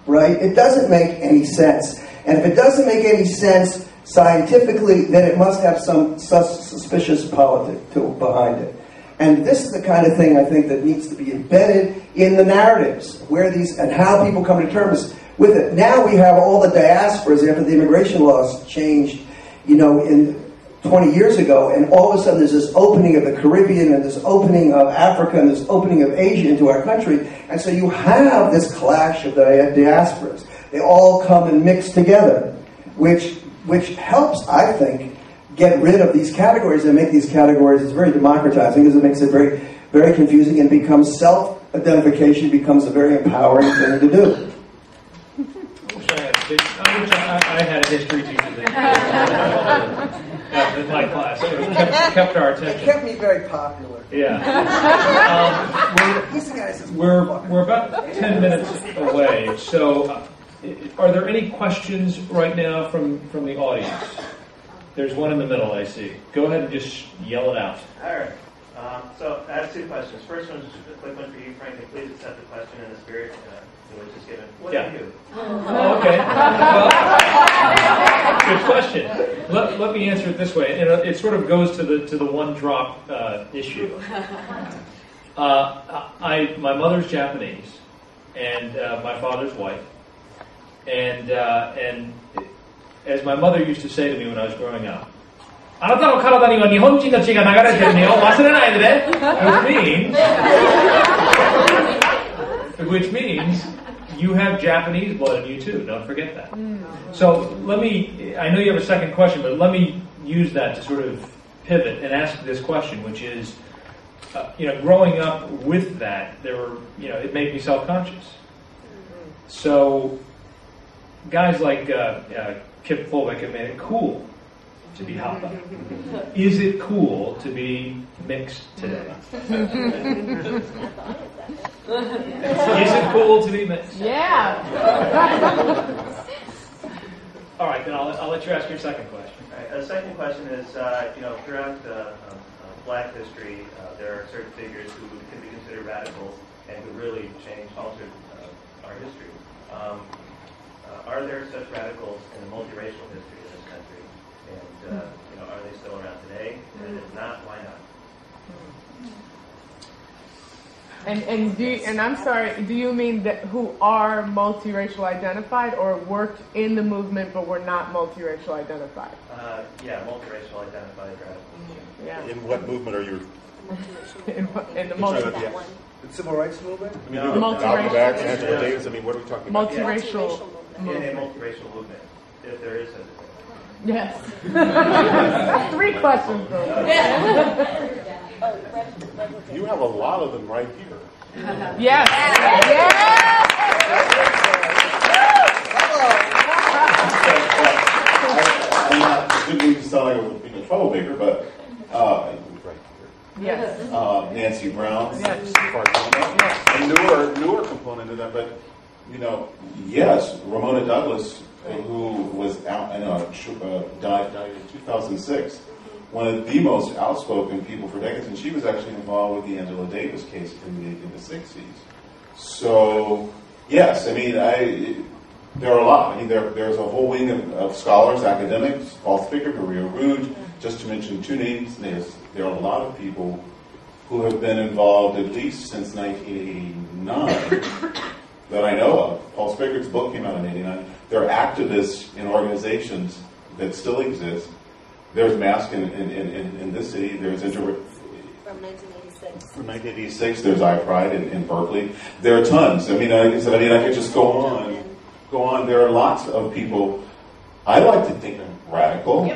Right? It doesn't make any sense. And if it doesn't make any sense scientifically, then it must have some suspicious politic behind it. And this is the kind of thing I think that needs to be embedded in the narratives, and how people come to terms with it. Now we have all the diasporas after the immigration laws changed, in 20 years ago, and all of a sudden there's this opening of the Caribbean and this opening of Africa and this opening of Asia into our country. And so you have this clash of the diasporas. They all come and mix together, which helps, I think, get rid of these categories and make these categories, it's very democratizing because it makes it very, very confusing, and becomes self-identification becomes a very empowering thing to do. I had a history teacher that in my class, so it kept our attention. It kept me very popular. Yeah. We're about 10 minutes away, so are there any questions right now from the audience? There's one in the middle, I see. Go ahead and just yell it out. All right. So I have two questions. First one is just a quick one for you, Frank. Please accept the question in the spirit which is given. What do you do? Oh, okay. Well, good question. Let me answer it this way. It sort of goes to the one drop issue. My mother's Japanese, and my father's white, and as my mother used to say to me when I was growing up, あなたの体には日本人の血が流れてるのよ、忘れないでね. Which means you have Japanese blood in you too. Don't forget that. So I know you have a second question, but let me use that to sort of pivot and ask this question, which is, growing up with that, it made me self-conscious. So guys like Kip Fulbeck have made it cool to be Hapa. Is it cool to be mixed today? Is it cool to be mixed? Yeah. All right, then I'll let you ask your second question. All right, the second question is, throughout Black history, there are certain figures who can be considered radicals and who really altered our history. Are there such radicals in the multiracial history of this country? And are they still around today? And if not, why not? And I'm sorry, do you mean that who are multiracial identified or worked in the movement but were not multiracial identified? Yeah, multiracial identified radicals. Yeah. In what movement are you? in the multiracial. The civil rights movement? I mean, Malcolm X, Angela Davis. I mean, what are we talking about? Multiracial. In a multiracial movement, if there is such a thing. Yes. 3 questions, though. You have a lot of them right here. Yes. Yes. sound like I was being a troublemaker, but Yes. Nancy Brown, Yes. a newer component of that, but yes, Ramona Douglas, who was out died in 2006, one of the most outspoken people for decades, and she was actually involved with the Angela Davis case in the 60s. So, yes, I mean, there are a lot. I mean, there's a whole wing of scholars, academics, Paul Spicker, Maria Rude, just to mention two names. There are a lot of people who have been involved at least since 1989 that I know of. Paul Spicker's book came out in 89. There are activists in organizations that still exist. There's Mask in this city. There's From 1986. From 1986, there's iPride in Berkeley. There are tons. I mean, like I said, I could just go on. There are lots of people. I like to think I'm radical.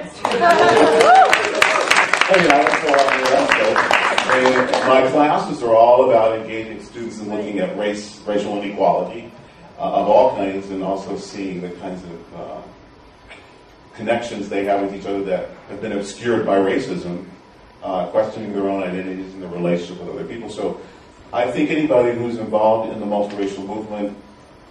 My classes are all about engaging students and looking at racial inequality of all kinds, and also seeing the kinds of connections they have with each other that have been obscured by racism, questioning their own identities and their relationship with other people. So I think anybody who's involved in the multiracial movement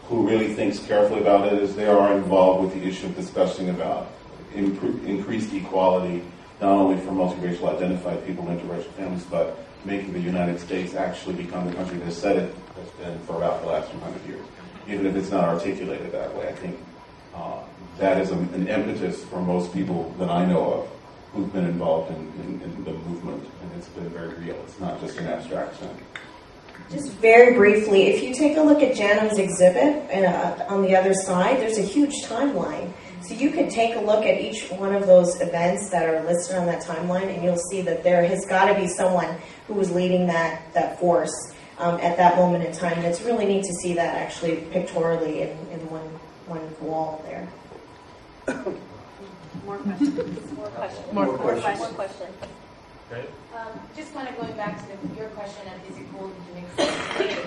who really thinks carefully about it is they are involved with the issue of discussing about increased equality, not only for multiracial identified people, interracial families, but making the United States actually become the country that has said it has been for about the last 100 years. Even if it's not articulated that way, I think that is an impetus for most people that I know of who've been involved in the movement, and it's been very real. It's not just an abstract thing. Just very briefly, if you take a look at Janum's exhibit on the other side, there's a huge timeline. So you can take a look at each one of those events that are listed on that timeline, and you'll see that there has got to be someone who was leading that force at that moment in time. And it's really neat to see that actually pictorially in one wall there. More questions. More questions. Okay. Just kind of going back to your question of is it cool to mix it?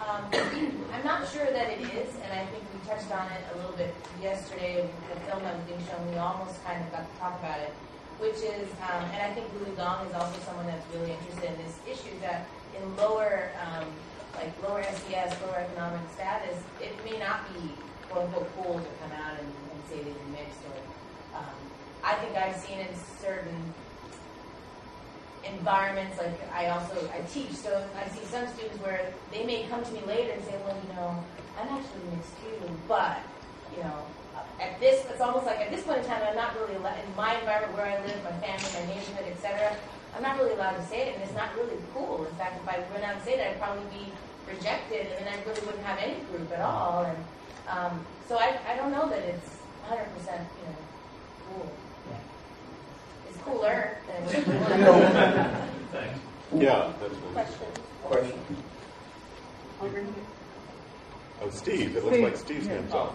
I'm not sure that it is, and I think we touched on it a little bit yesterday in the film that was being shown. We almost kind of got to talk about it, which is, and I think Louis Gong is also someone that's really interested in this issue, that in lower SES, lower economic status, it may not be quote unquote cool to come out and say that you're mixed. Or I think I've seen in certain environments, like I teach, so I see some students where they may come to me later and say, well, I'm actually mixed too, but, it's almost like at this point in time, I'm not really allowed, in my environment where I live, my family, my neighborhood, etc., I'm not really allowed to say it, and it's not really cool. In fact, if I went out and say that, I'd probably be rejected, and then I really wouldn't have any group at all, and so I don't know that it's 100%, cool. It's cooler than Thanks. Yeah, that's what Question. Over here. Oh, Steve. It looks like Steve's name's on.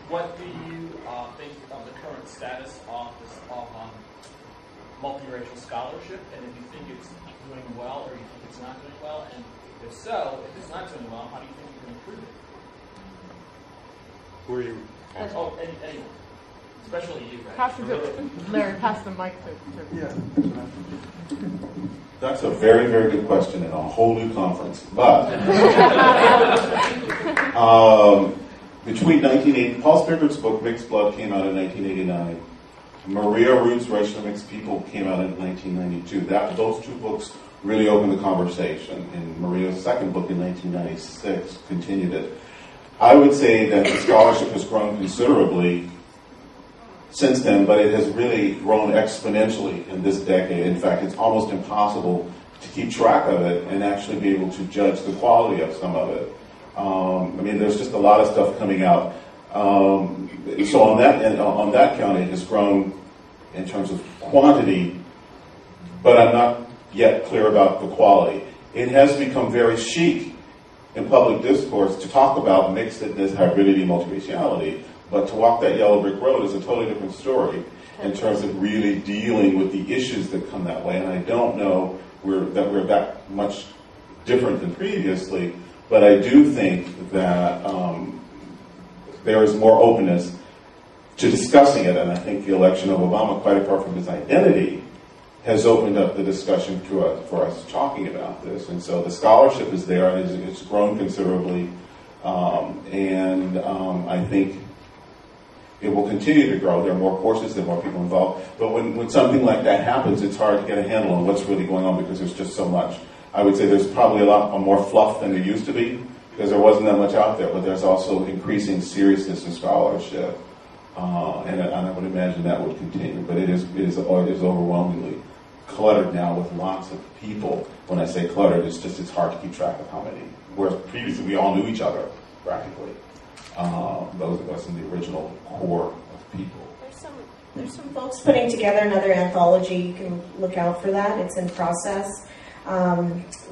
What do you think of the current status of multiracial scholarship, and if you think it's doing well or you think it's not doing well, and if so, if it's not doing well, how do you think you can improve it? Who are you? Oh, anyone. Especially you, right? Larry, pass the mic to. Yeah. That's a very, very good question and a whole new conference. But between 1980, Paul Spicker's book Mixed Blood came out in 1989. Maria Rude's Racial Mixed People came out in 1992. Those two books really opened the conversation, and Maria's second book in 1996 continued it. I would say that the scholarship has grown considerably since then, but it has really grown exponentially in this decade. In fact, it's almost impossible to keep track of it and actually be able to judge the quality of some of it. There's just a lot of stuff coming out. So on that count, it has grown in terms of quantity, but I'm not yet clear about the quality. It has become very chic in public discourse to talk about mixedness, hybridity, multiraciality, but to walk that yellow brick road is a totally different story in terms of really dealing with the issues that come that way. And I don't know that we're that much different than previously, but I do think that there is more openness discussing it. And I think the election of Obama, quite apart from his identity, has opened up the discussion for us talking about this. And so the scholarship is there, and it's grown considerably. I think it will continue to grow. There are more courses, there are more people involved. But when something like that happens, it's hard to get a handle on what's really going on because there's just so much. I would say there's probably a lot more fluff than there used to be because there wasn't that much out there, but there's also increasing seriousness in scholarship. And I would imagine that would continue. But it is overwhelmingly cluttered now with lots of people. When I say cluttered, it's hard to keep track of how many. Whereas previously we all knew each other, practically. Those of us in the original core of people. There's some folks putting together another anthology. You can look out for that. It's in process.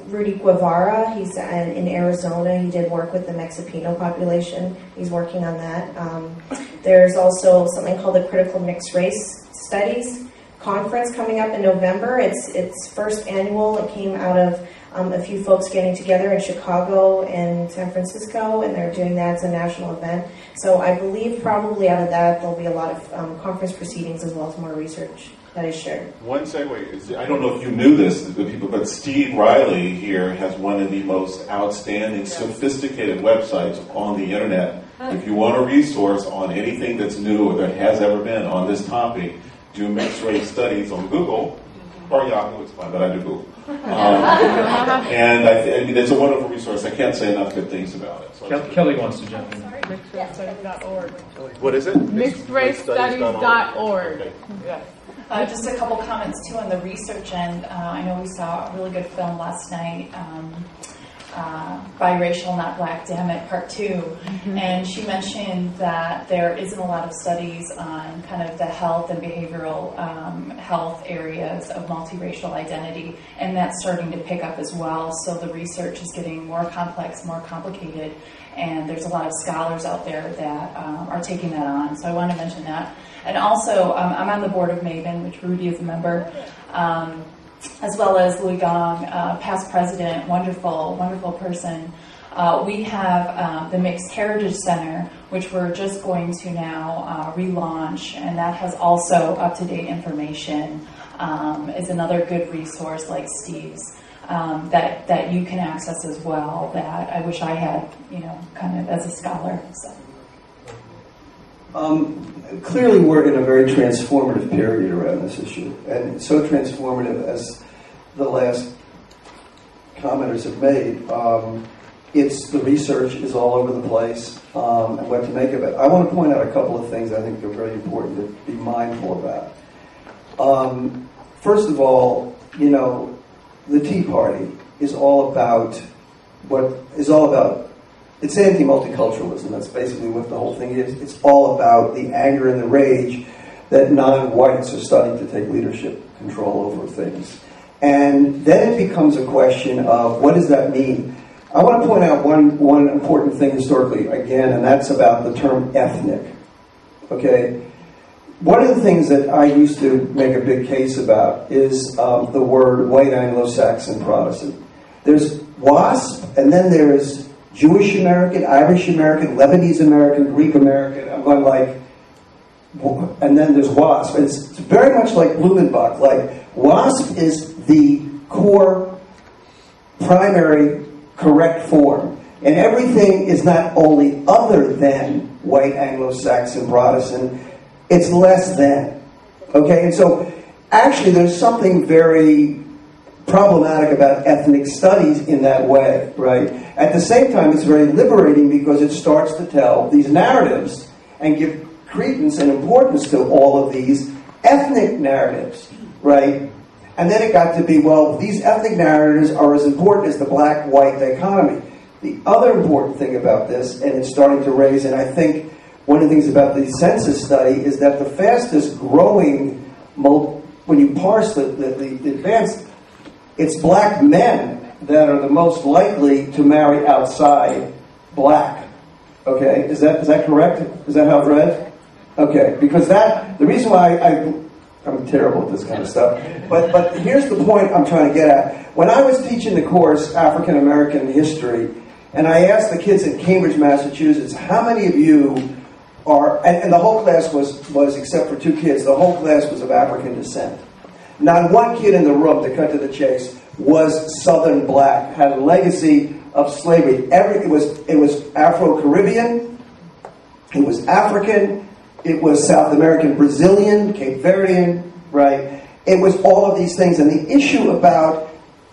Rudy Guevara, he's in Arizona. He did work with the Mexipino population. He's working on that. There's also something called the Critical Mixed Race Studies Conference coming up in November. It's first annual. It came out of a few folks getting together in Chicago and San Francisco, and they're doing that as a national event. So I believe probably out of that there'll be a lot of conference proceedings as well as more research that is shared. One segue is, I don't know if you knew this, but Steve Riley here has one of the most outstanding, sophisticated websites on the internet. If you want a resource on anything that's new or that has ever been on this topic, do mixed race studies on Google, or Yahoo, it's fine, but I do Google. And I mean, it's a wonderful resource. I can't say enough good things about it. So Kelly wants to jump in. MixedRaceStudies.org. What is it? MixedRaceStudies.org. Okay. Yes. Just a couple comments too on the research end. I know we saw a really good film last night, Biracial Not Black, Damn It, Part 2. And she mentioned that there isn't a lot of studies on kind of the health and behavioral health areas of multiracial identity, and that's starting to pick up as well. So the research is getting more complex, more complicated, and there's a lot of scholars out there that are taking that on. So I want to mention that. And also, I'm on the board of Maven, which Rudy is a member, as well as Louis Gong, past president, wonderful, wonderful person. We have the Mixed Heritage Center, which we're just going to now relaunch, and that has also up-to-date information. Is another good resource like Steve's that you can access as well, that I wish I had, kind of as a scholar. So. Clearly, we're in a very transformative period around this issue, and so transformative as the last commenters have made. The research is all over the place, and what to make of it. I want to point out a couple of things I think are very important to be mindful about. First of all, the Tea Party is all about it's anti-multiculturalism. That's basically what the whole thing is. It's all about the anger and the rage that non-whites are starting to take leadership control over things. And then it becomes a question of, what does that mean? I want to point out one important thing historically, again, and that's about the term ethnic. Okay? One of the things that I used to make a big case about is the word white Anglo-Saxon Protestant. There's WASP, and then there's Jewish American, Irish American, Lebanese American, Greek American. I'm going and then there's WASP. It's very much like Blumenbach. Like, WASP is the core, primary, correct form. And everything is not only other than white Anglo-Saxon Protestant, it's less than. Okay? And so, actually, there's something very problematic about ethnic studies in that way, right? At the same time, it's very liberating because it starts to tell these narratives and give credence and importance to all of these ethnic narratives, right? And then it got to be, well, these ethnic narratives are as important as the black-white dichotomy. The other important thing about this, and it's starting to raise, and I think one of the things about the census study is that the fastest growing, when you parse the advanced, it's black men that are the most likely to marry outside black. Okay, is that correct? Is that how I've read? Okay, because the reason why I'm terrible at this kind of stuff, but here's the point I'm trying to get at. When I was teaching the course African American History, and I asked the kids in Cambridge, Massachusetts, how many of you and the whole class was, except for 2 kids, the whole class was of African descent. Not one kid in the room, to cut to the chase, was Southern black, had a legacy of slavery. It was Afro-Caribbean, it was African, it was South American, Brazilian, Cape Verdean, right? It was all of these things. And the issue about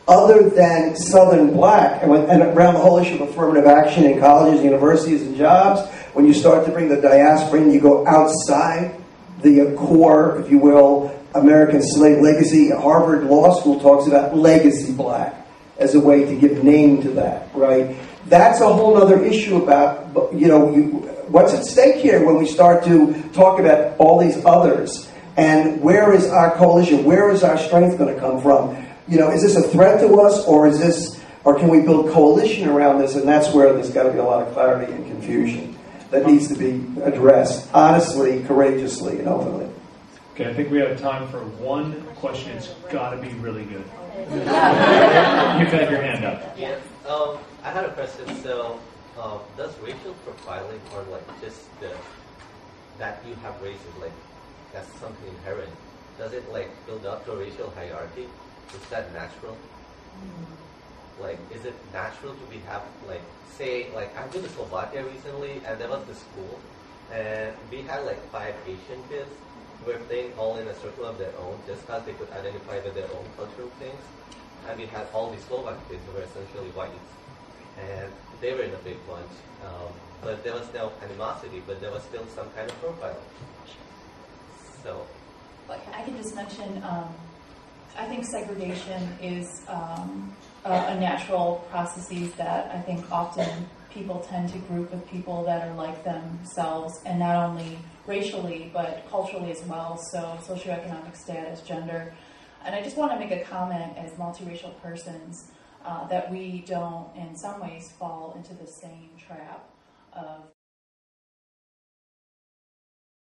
other than Southern black, and around the whole issue of affirmative action in colleges, universities, and jobs, when you start to bring the diaspora in, you go outside the core, if you will, American slave legacy. Harvard Law School talks about legacy black as a way to give name to that, right? That's a whole other issue about, what's at stake here when we start to talk about all these others, and where is our coalition, where is our strength going to come from? Is this a threat to us, or can we build coalition around this? And that's where there's got to be a lot of clarity and confusion that needs to be addressed, honestly, courageously, and openly. Okay, I think we have time for one question. It's got to be really good. You've had your hand up. Yeah. I had a question. So, does racial profiling, or just that you have races, that's something inherent, does it build up to a racial hierarchy? Is that natural? Is it natural to say, I've been to Slovakia recently, and there was this school, and we had 5 Asian kids who were playing all in a circle of their own, just because they could identify with their own cultural things. And we had all these Slovak kids who were essentially white, and they were in a big bunch. But there was no animosity, but there was still some kind of profile. So, I can just mention, I think segregation is a natural processes that I think often people tend to group with people that are like themselves, and not only racially, but culturally as well, so socioeconomic status, gender. And I just want to make a comment as multiracial persons that we don't, in some ways, fall into the same trap of